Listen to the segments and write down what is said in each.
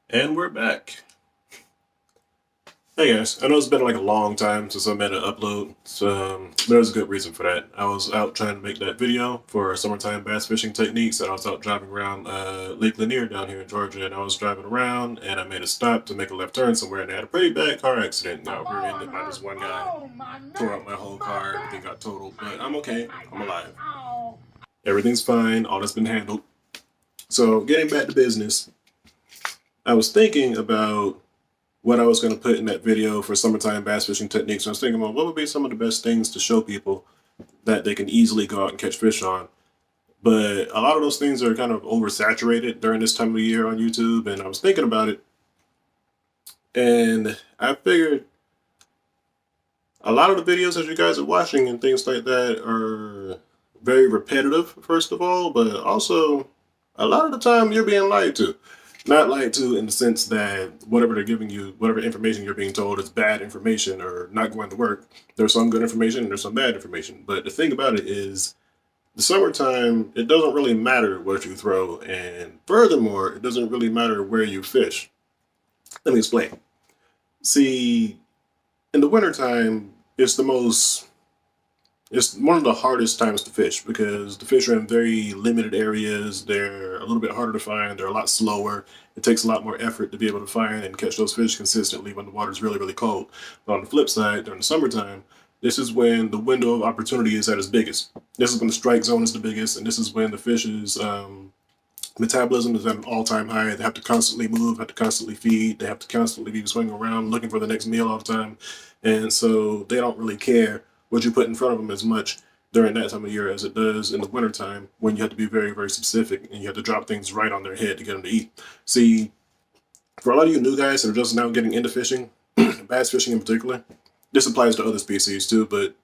And we're back. Hey guys, I know it's been like a long time since I made an upload, but there's a good reason for that. I was out trying to make that video for summertime bass fishing techniques, and I was out driving around Lake Lanier down here in Georgia, and I was driving around, and I made a stop to make a left turn somewhere, and I had a pretty bad car accident. Now we're ended by this one guy tore up my whole car, everything got totaled, but I'm okay, I'm alive. Everything's fine, all that's been handled. So getting back to business, I was thinking about what I was going to put in that video for summertime bass fishing techniques. I was thinking about what would be some of the best things to show people that they can easily go out and catch fish on. But a lot of those things are kind of oversaturated during this time of the year on YouTube. And I was thinking about it, and I figured a lot of the videos that you guys are watching and things like that are very repetitive, first of all, but also a lot of the time you're being lied to. Not lied to in the sense that whatever they're giving you, whatever information you're being told is bad information or not going to work. There's some good information and there's some bad information. But the thing about it is, the summertime, it doesn't really matter what you throw. And furthermore, it doesn't really matter where you fish. Let me explain. See, in the wintertime, it's one of the hardest times to fish because the fish are in very limited areas. They're a little bit harder to find. They're a lot slower. It takes a lot more effort to be able to find and catch those fish consistently when the water's really, really cold. But on the flip side, during the summertime, this is when the window of opportunity is at its biggest. This is when the strike zone is the biggest, and this is when the fish's metabolism is at an all-time high. They have to constantly move, have to constantly feed. They have to constantly be swinging around looking for the next meal all the time. And so they don't really care what you put in front of them as much during that time of year as it does in the wintertime when you have to be very, very specific and you have to drop things right on their head to get them to eat. See, for a lot of you new guys that are just now getting into fishing, bass fishing in particular, this applies to other species too, but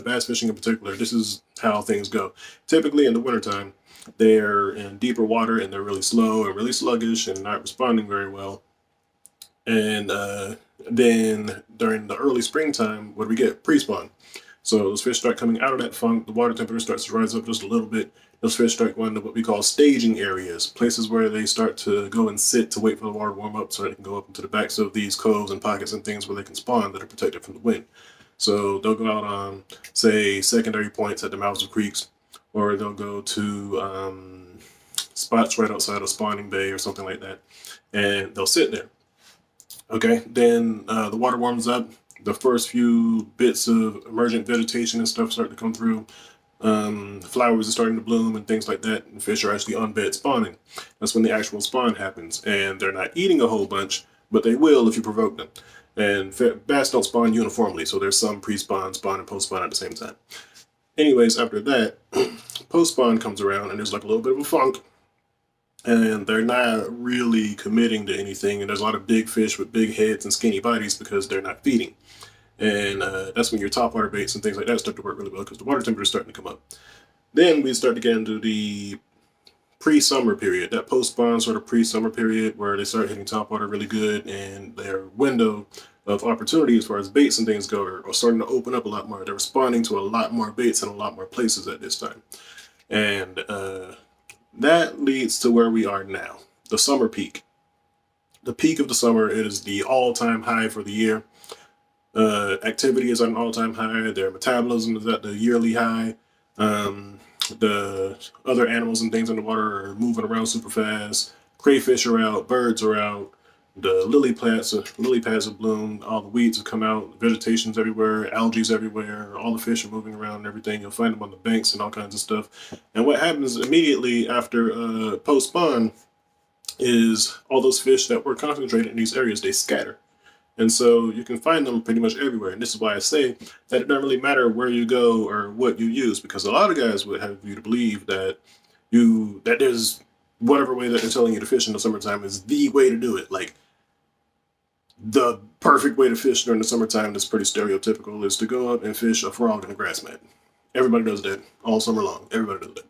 bass fishing in particular, this is how things go. Typically in the wintertime, they're in deeper water and they're really slow and really sluggish and not responding very well. And then during the early springtime, what do we get? Pre-spawn. So those fish start coming out of that funk, the water temperature starts to rise up just a little bit. Those fish start going to what we call staging areas, places where they start to go and sit to wait for the water to warm up so they can go up into the backs of these coves and pockets and things where they can spawn that are protected from the wind. So they'll go out on, say, secondary points at the mouths of creeks, or they'll go to spots right outside of spawning bay or something like that, and they'll sit there. Okay, then the water warms up. The first few bits of emergent vegetation and stuff start to come through. Flowers are starting to bloom and things like that. And fish are actually on bed spawning. That's when the actual spawn happens. And they're not eating a whole bunch, but they will if you provoke them. And bass don't spawn uniformly, so there's some pre-spawn, spawn, and post-spawn at the same time. Anyways, after that, post-spawn comes around and there's like a little bit of a funk and they're not really committing to anything. And there's a lot of big fish with big heads and skinny bodies because they're not feeding. And that's when your topwater baits and things like that start to work really well because the water temperature is starting to come up. Then we start to get into the pre-summer period, that post-spawn sort of pre-summer period where they start hitting topwater really good and their window of opportunity as far as baits and things go are starting to open up a lot more. They're responding to a lot more baits in a lot more places at this time. And that leads to where we are now, the summer peak. The peak of the summer, it is the all-time high for the year. Activity is at an all-time high. Their metabolism is at the yearly high. The other animals and things in the water are moving around super fast. Crayfish are out. Birds are out. The lily pads have bloomed. All the weeds have come out. Vegetation's everywhere. Algae's everywhere. All the fish are moving around and everything. You'll find them on the banks and all kinds of stuff. And what happens immediately after post-spawn is all those fish that were concentrated in these areas, they scatter. And so you can find them pretty much everywhere. And this is why I say that it doesn't really matter where you go or what you use, because a lot of guys would have you to believe that there's whatever way that they're telling you to fish in the summertime is the way to do it. Like the perfect way to fish during the summertime that's pretty stereotypical is to go up and fish a frog in a grass mat. Everybody does that all summer long. Everybody does that.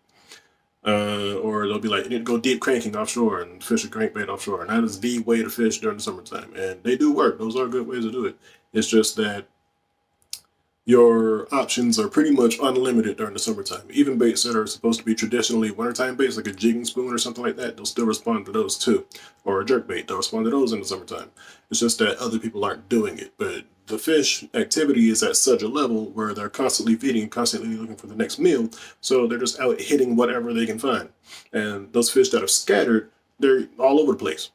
Or they'll be like, you need to go deep cranking offshore and fish a crankbait offshore. And that is the way to fish during the summertime. And they do work. Those are good ways to do it. It's just that your options are pretty much unlimited during the summertime. Even baits that are supposed to be traditionally wintertime baits, like a jigging spoon or something like that, they'll still respond to those too. Or a jerk bait, they'll respond to those in the summertime. It's just that other people aren't doing it. But the fish activity is at such a level where they're constantly feeding, constantly looking for the next meal. So they're just out hitting whatever they can find. And those fish that are scattered, they're all over the place.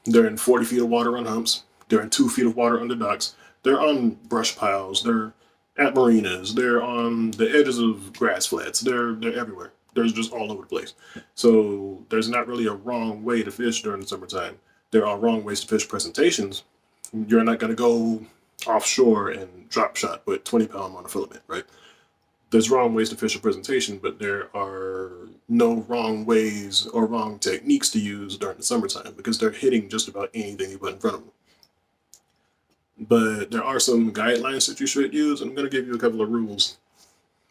They're in 40 feet of water on humps. They're in 2 feet of water under docks. They're on brush piles. They're at marinas. They're on the edges of grass flats. They're everywhere. They're just all over the place. So there's not really a wrong way to fish during the summertime. There are wrong ways to fish presentations. You're not going to go offshore and drop shot with 20-pound monofilament, right? There's wrong ways to fish a presentation, but there are no wrong ways or wrong techniques to use during the summertime because they're hitting just about anything you put in front of them. But there are some guidelines that you should use, and I'm going to give you a couple of rules,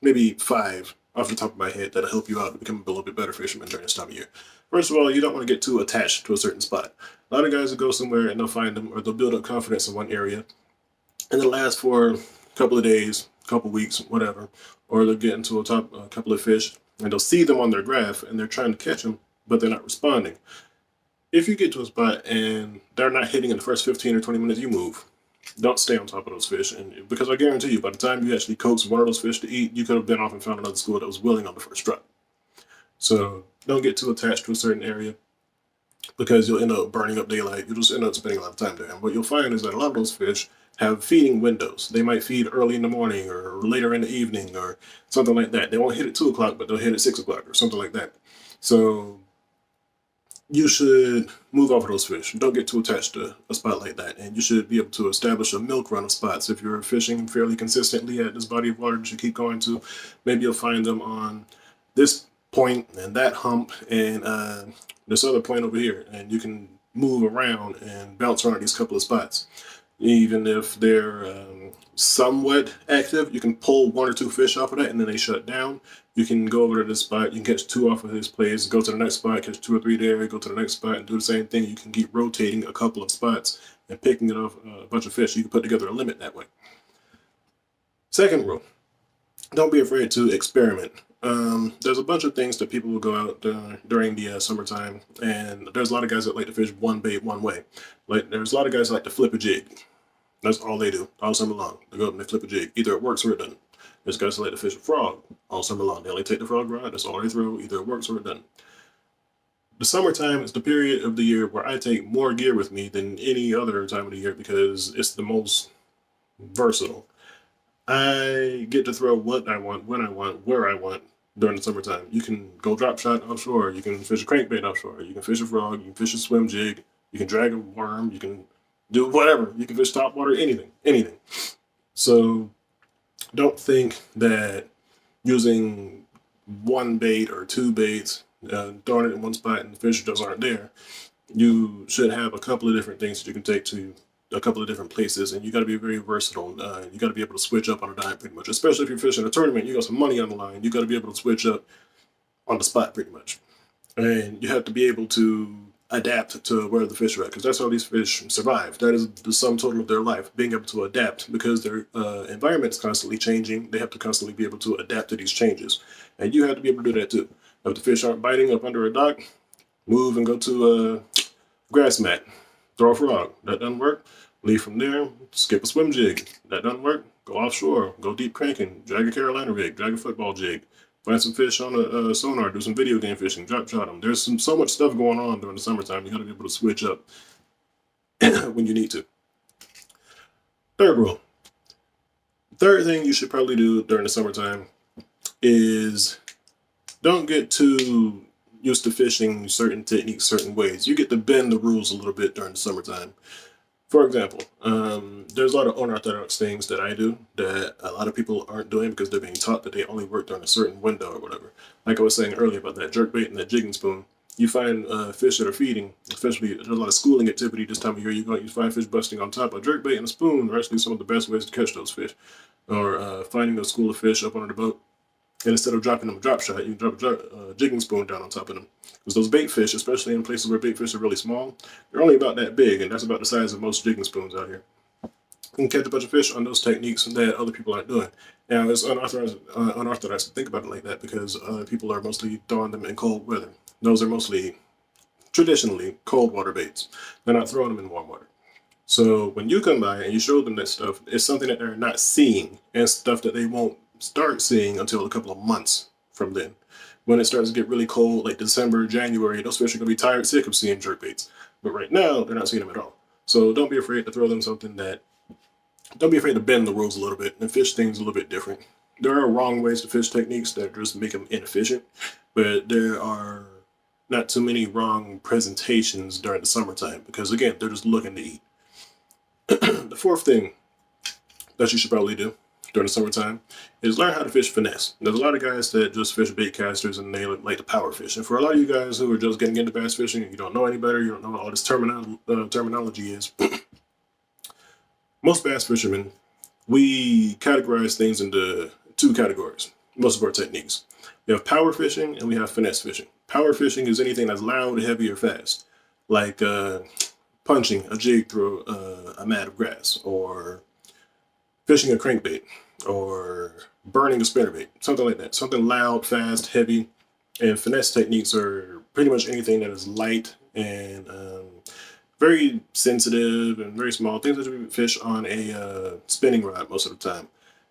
maybe 5 off the top of my head, that'll help you out to become a little bit better fisherman during this time of year. First of all, you don't want to get too attached to a certain spot. A lot of guys will go somewhere and they'll find them, or they'll build up confidence in one area, and it'll last for a couple of days, a couple of weeks, whatever. Or they'll get into a couple of fish, and they'll see them on their graph, and they're trying to catch them, but they're not responding. If you get to a spot and they're not hitting in the first 15 or 20 minutes, you move. Don't stay on top of those fish, and because I guarantee you, by the time you actually coax one of those fish to eat, you could have been off and found another school that was willing on the first drop. So don't get too attached to a certain area because you'll end up burning up daylight. You'll just end up spending a lot of time there. And what you'll find is that a lot of those fish have feeding windows. They might feed early in the morning or later in the evening or something like that. They won't hit at 2 o'clock, but they'll hit at 6 o'clock or something like that. So you should move off of those fish. Don't get too attached to a spot like that. And you should be able to establish a milk run of spots. If you're fishing fairly consistently at this body of water that you keep going to, maybe you'll find them on this point and that hump and this other point over here. And you can move around and bounce around these couple of spots. Even if they're somewhat active, you can pull 1 or 2 fish off of that and then they shut down. You can go over to this spot, you can catch 2 off of this place, go to the next spot, catch 2 or 3 there, go to the next spot and do the same thing. You can keep rotating a couple of spots and picking it off a bunch of fish. You can put together a limit that way. Second rule, don't be afraid to experiment. There's a bunch of things that people will go out during the summertime, and there's a lot of guys that like to fish one bait one way. Like there's a lot of guys that like to flip a jig. That's all they do all summer long. They go up and they flip a jig. Either it works or it doesn't. There's guys that like to fish a frog all summer long. They only take the frog rod. That's all they throw. Either it works or it doesn't. The summertime is the period of the year where I take more gear with me than any other time of the year because it's the most versatile. I get to throw what I want, when I want, where I want during the summertime. You can go drop shot offshore. You can fish a crankbait offshore. You can fish a frog. You can fish a swim jig. You can drag a worm. You can do whatever. You can fish top water, anything, anything. So don't think that using one bait or 2 baits, throwing it in one spot and the fish just aren't there. You should have a couple of different things that you can take to a couple of different places, and you got to be very versatile. You got to be able to switch up on a dime pretty much, especially if you're fishing a tournament. You got some money on the line. You got to be able to switch up on the spot pretty much, and you have to be able to adapt to where the fish are at because that's how these fish survive. That is the sum total of their life, being able to adapt because their environment is constantly changing. They have to constantly be able to adapt to these changes, and you have to be able to do that too. If the fish aren't biting up under a dock, move and go to a grass mat. Throw a frog. That doesn't work. Leave from there. Skip a swim jig. That doesn't work. Go offshore. Go deep cranking. Drag a Carolina rig. Drag a football jig. Find some fish on a sonar. Do some video game fishing. Drop shot them. There's so much stuff going on during the summertime. You got to be able to switch up when you need to. Third rule. Third thing you should probably do during the summertime is don't get too used to fishing certain techniques, certain ways. You get to bend the rules a little bit during the summertime. For example, there's a lot of unorthodox things that I do that a lot of people aren't doing because they're being taught that they only work during a certain window or whatever. Like I was saying earlier about that jerkbait and that jigging spoon. You find fish that are feeding, especially there's a lot of schooling activity this time of year. You find fish busting on top. A jerkbait and a spoon are actually some of the best ways to catch those fish. Or finding a school of fish up under the boat. And instead of dropping them a drop shot, you can drop a jigging spoon down on top of them. Because those bait fish, especially in places where bait fish are really small, they're only about that big, and that's about the size of most jigging spoons out here. and catch a bunch of fish on those techniques that other people aren't doing. Now, it's unorthodox to think about it like that because people are mostly throwing them in cold weather. Those are mostly traditionally cold water baits. They're not throwing them in warm water. So when you come by and you show them that stuff, it's something that they're not seeing and stuff that they won't start seeing until a couple of months from then. When it starts to get really cold, like December, January, those fish are going to be tired, sick of seeing jerk baits. But right now, they're not seeing them at all. So don't be afraid to throw them something that, don't be afraid to bend the rules a little bit and fish things a little bit different. There are wrong ways to fish techniques that just make them inefficient, but there are not too many wrong presentations during the summertime because, again, they're just looking to eat. The fourth thing that you should probably do during the summertime is learn how to fish finesse. There's a lot of guys that just fish bait casters and they like to power fish. And for a lot of you guys who are just getting into bass fishing and you don't know any better, you don't know what all this terminology is, most bass fishermen, we categorize things into two categories, most of our techniques. We have power fishing and we have finesse fishing. Power fishing is anything that's loud, heavy, or fast, like punching a jig through a mat of grass, or fishing a crankbait, or burning a spinnerbait, something like that. Something loud, fast, heavy. And finesse techniques are pretty much anything that is light and very sensitive and very small, things that you fish on a spinning rod most of the time.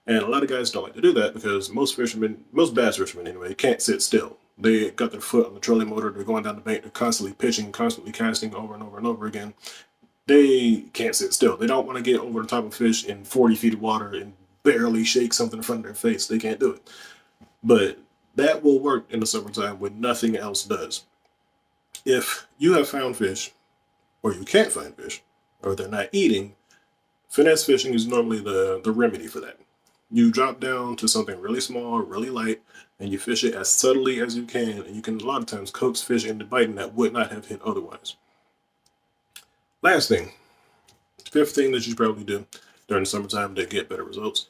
And a lot of guys don't like to do that because most bass fishermen anyway, can't sit still. They got their foot on the trolling motor, they're going down the bank, they're constantly pitching, constantly casting over and over and over again. They can't sit still. They don't want to get over the top of fish in 40 feet of water and barely shake something in front of their face. They can't do it. But that will work in the summertime when nothing else does. If you have found fish, or you can't find fish, or they're not eating, finesse fishing is normally the remedy for that. You drop down to something really small, really light, and you fish it as subtly as you can, and you can a lot of times coax fish into biting that would not have hit otherwise. Last thing, fifth thing that you should probably do during the summertime to get better results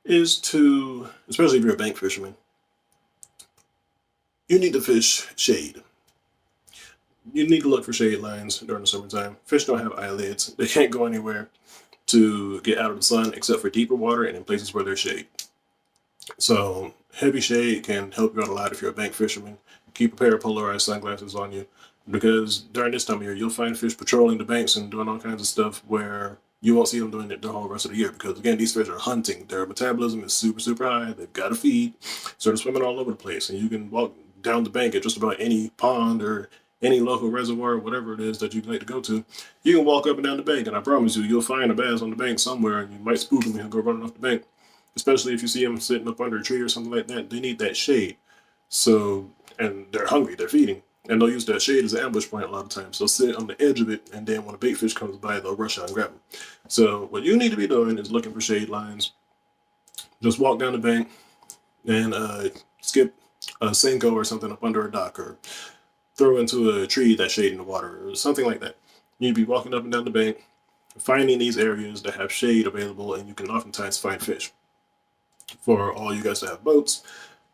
is to, especially if you're a bank fisherman, you need to fish shade. You need to look for shade lines during the summertime. Fish don't have eyelids. They can't go anywhere to get out of the sun except for deeper water and in places where there's shade. So heavy shade can help you out a lot if you're a bank fisherman. Keep a pair of polarized sunglasses on you because during this time of year, you'll find fish patrolling the banks and doing all kinds of stuff where you won't see them doing it the whole rest of the year because, again, these fish are hunting. Their metabolism is super, super high. They've got to feed. So they're swimming all over the place. And you can walk down the bank at just about any pond or any local reservoir, whatever it is that you'd like to go to. You can walk up and down the bank, and I promise you, you'll find a bass on the bank somewhere, and you might spook him and go running off the bank. Especially if you see them sitting up under a tree or something like that. They need that shade. So, and they're hungry, they're feeding. And they'll use that shade as an ambush point a lot of times. They'll sit on the edge of it, and then when a bait fish comes by, they'll rush out and grab them. So what you need to be doing is looking for shade lines. Just walk down the bank and skip a Senko or something up under a dock, or throw into a tree that's shading the water, or something like that. You need to be walking up and down the bank, finding these areas that have shade available, and you can oftentimes find fish. For all you guys that have boats,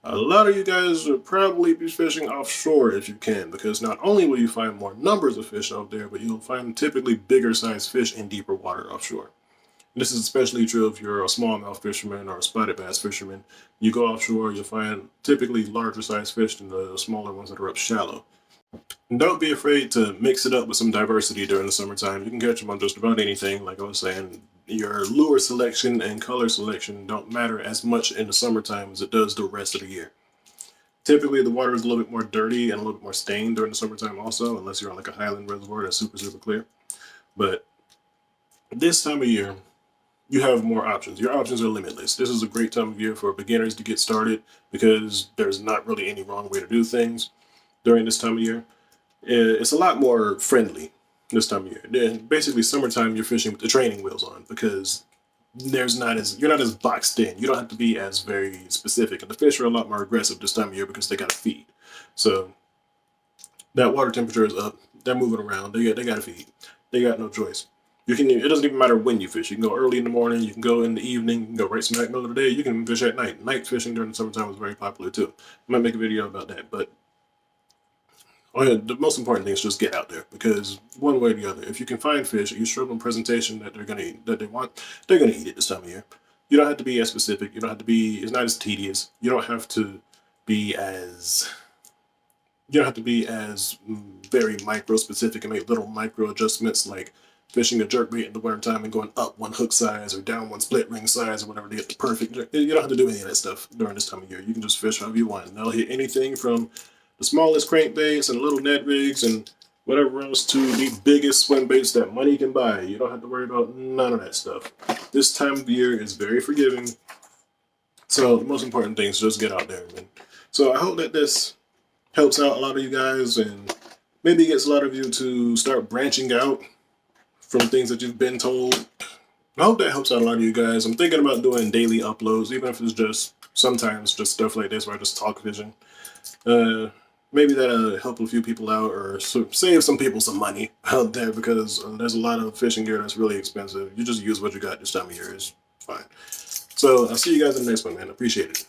a lot of you guys will probably be fishing offshore if you can, because not only will you find more numbers of fish out there, but you'll find typically bigger sized fish in deeper water offshore. This is especially true if you're a smallmouth fisherman or a spotted bass fisherman. You go offshore, you'll find typically larger sized fish than the smaller ones that are up shallow. And don't be afraid to mix it up with some diversity during the summertime. You can catch them on just about anything. Like I was saying, your lure selection and color selection don't matter as much in the summertime as it does the rest of the year. Typically, the water is a little bit more dirty and a little bit more stained during the summertime also, unless you're on like a highland reservoir that's super, super clear. But this time of year, you have more options. Your options are limitless. This is a great time of year for beginners to get started because there's not really any wrong way to do things during this time of year. It's a lot more friendly this time of year. Then basically summertime you're fishing with the training wheels on because you're not as boxed in. You don't have to be as very specific. And the fish are a lot more aggressive this time of year because they gotta feed. So that water temperature is up. They're moving around. They gotta feed. They got no choice. It doesn't even matter when you fish. You can go early in the morning, you can go in the evening, you can go right smack middle of the day, you can fish at night. Night fishing during the summertime is very popular too. I might make a video about that, but Oh yeah, the most important thing is just get out there, because one way or the other, if you can find fish, you show them presentation that they're gonna eat, that they want, they're gonna eat it this time of year. You don't have to be as specific. You don't have to be. It's not as tedious. You don't have to be as. You don't have to be as very micro specific and make little micro adjustments like fishing a jerkbait in the wintertime and going up one hook size or down one split ring size or whatever to get the perfect. You don't have to do any of that stuff during this time of year. You can just fish however you want, and they'll hit anything from the smallest crankbaits and little net rigs and whatever else to the biggest swim baits that money can buy. You don't have to worry about none of that stuff. This time of year is very forgiving. So the most important thing is just get out there, man. So I hope that this helps out a lot of you guys and maybe gets a lot of you to start branching out from things that you've been told. I hope that helps out a lot of you guys. I'm thinking about doing daily uploads, even if it's just sometimes just stuff like this where I just talk fishing. Maybe that'll help a few people out or save some people some money out there, because there's a lot of fishing gear that's really expensive. You just use what you got this time of year. It's fine. So I'll see you guys in the next one, man. Appreciate it.